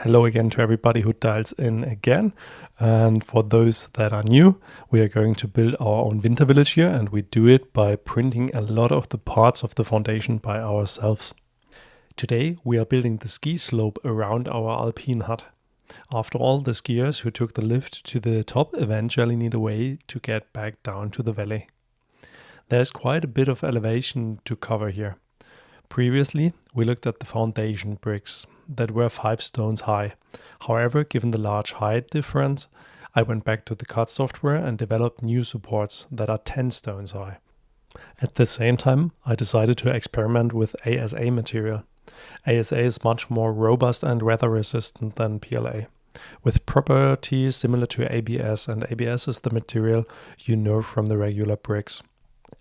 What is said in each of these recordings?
Hello again to everybody who dials in again. And for those that are new, we are going to build our own winter village here, and we do it by printing a lot of the parts of the foundation by ourselves. Today we are building the ski slope around our alpine hut. After all, the skiers who took the lift to the top eventually need a way to get back down to the valley. There's quite a bit of elevation to cover here. Previously, we looked at the foundation bricks that were 5 stones high. However, given the large height difference, I went back to the CAD software and developed new supports that are 10 stones high. At the same time, I decided to experiment with ASA material. ASA is much more robust and weather resistant than PLA, with properties similar to ABS, and ABS is the material you know from the regular bricks.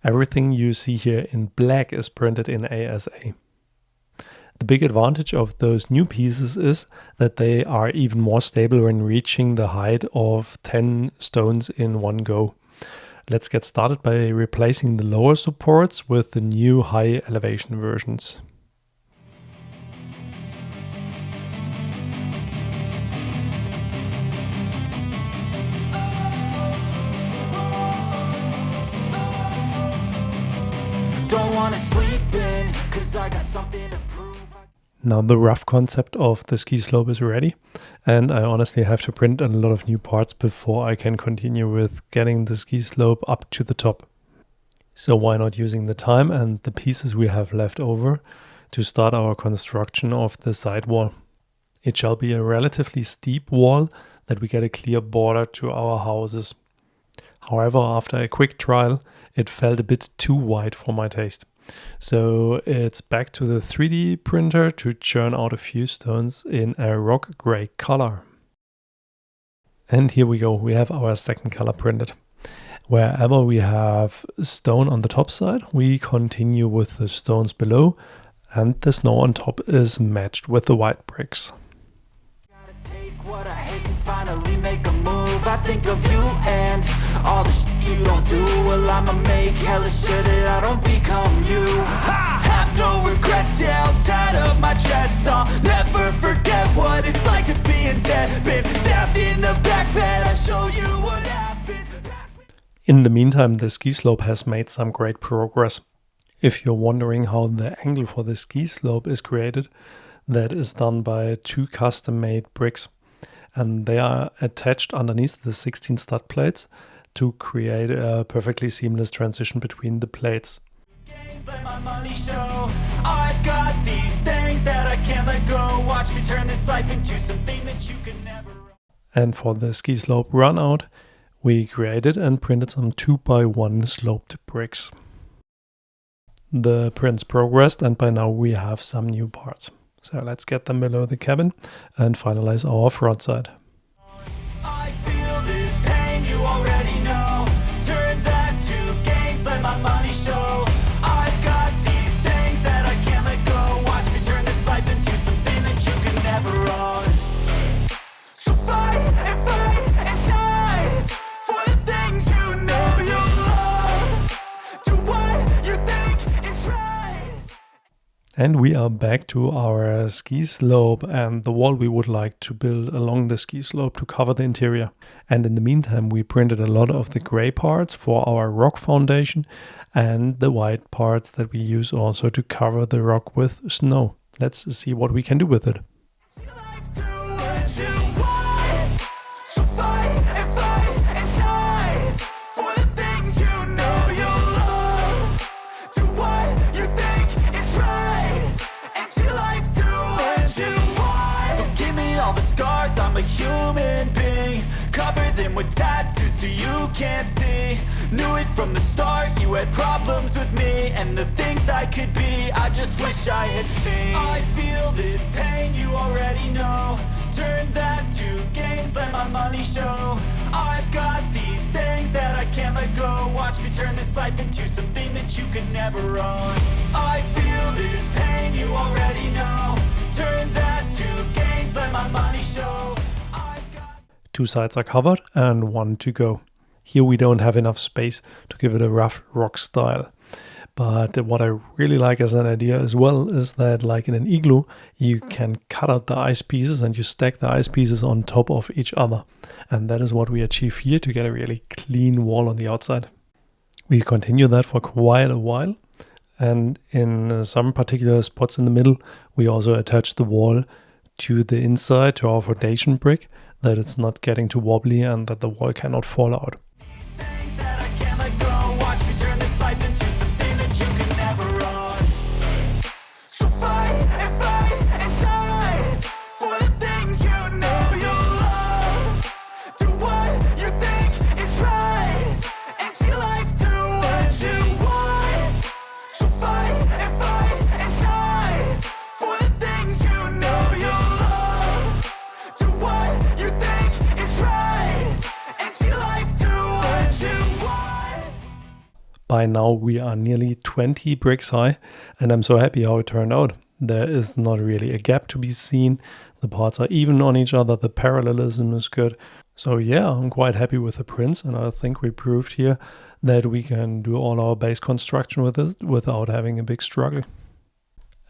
Everything you see here in black is printed in ASA. The big advantage of those new pieces is that they are even more stable when reaching the height of 10 stones in one go. Let's get started by replacing the lower supports with the new high elevation versions. Don't wanna sleep in, 'cause I got something to prove. Now the rough concept of the ski slope is ready, and I honestly have to print a lot of new parts before I can continue with getting the ski slope up to the top. So why not using the time and the pieces we have left over to start our construction of the side wall. It shall be a relatively steep wall that we get a clear border to our houses. However, after a quick trial, it felt a bit too wide for my taste. So it's back to the 3D printer to churn out a few stones in a rock gray color. And here we go, we have our second color printed. Wherever we have stone on the top side, we continue with the stones below, and the snow on top is matched with the white bricks. Gotta take what I hate and finally make a move. I think of you and all the shit you don't do. Well, I'ma make hella sure that I don't become you. I have no regrets, yeah, I'll tie up my chest. I'll never forget what it's like to be in debt. Been stabbed in the back bed, I'll show you what happens. In the meantime, the ski slope has made some great progress. If you're wondering how the angle for the ski slope is created, that is done by 2 custom-made bricks, and they are attached underneath the 16 stud plates to create a perfectly seamless transition between the plates. Gangs let my money show. I've got these things that I can't let go. Watch me turn this life into something that you can never. And for the ski slope run out, we created and printed some 2x1 sloped bricks. The prints progressed, and by now we have some new parts. So let's get them below the cabin and finalize our front side. I feel this pain, you already know. Turn that to gains, let my money show. I've got these things that I can't let go. Watch me turn this life into something that you can never own. So fight and die for the things you know you love. Do what you think is right. And we are back to our ski slope and the wall we would like to build along the ski slope to cover the interior. And in the meantime, we printed a lot of the gray parts for our rock foundation and the white parts that we use also to cover the rock with snow. Let's see what we can do with it. Life, do what you want. So fight and die for the things you know you love. Do what you think is right, and see life, do what you want. So give me all the scars, I'm a human being. Cover them with tattoos so you can't see. Knew it from the start, you had problems with me and the things I could be, I just wish I had seen. I feel this pain, you already know. Turn that to gains, let my money show. I've got these things that I can't let go. Watch me turn this life into something that you could never own. I feel this pain, you already know. Turn that to gains, let my money show. I've got 2 sides are covered and 1 to go. Here we don't have enough space to give it a rough rock style, But what I really like as an idea as well is that, like in an igloo, you can cut out the ice pieces and you stack the ice pieces on top of each other. And that is what we achieve here to get a really clean wall on the outside. We continue that for quite a while. And in some particular spots in the middle, we also attach the wall to the inside, to our foundation brick, that it's not getting too wobbly and that the wall cannot fall out. Things that I can't let go. Watch me turn this life into something that you can never run. So fight and die for the things you know you love. Do what you think is right and see life do what you want. So fight and die for the things you know you love. Do what you think is right and see life do what you want. By now we are nearly 20 bricks high, and I'm so happy how it turned out. There is not really a gap to be seen. The parts are even on each other. The parallelism is good. So yeah, I'm quite happy with the prints, and I think we proved here that we can do all our base construction with it without having a big struggle.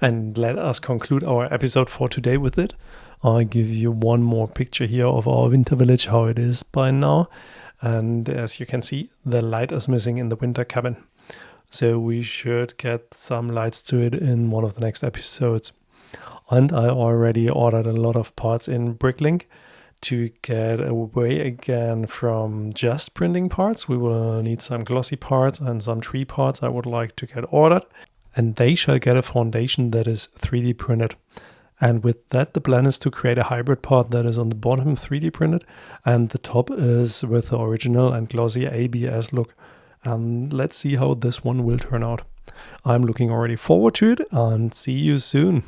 And let us conclude our episode for today with it. I'll give you one more picture here of our winter village, how it is by now. And as you can see, the light is missing in the winter cabin. So we should get some lights to it in one of the next episodes. And I already ordered a lot of parts in Bricklink to get away again from just printing parts. We will need some glossy parts and some tree parts I would like to get ordered. And they shall get a foundation that is 3D printed. And with that, the plan is to create a hybrid part that is on the bottom 3D printed, and the top is with the original and glossy ABS look. And let's see how this one will turn out. I'm looking already forward to it, and see you soon.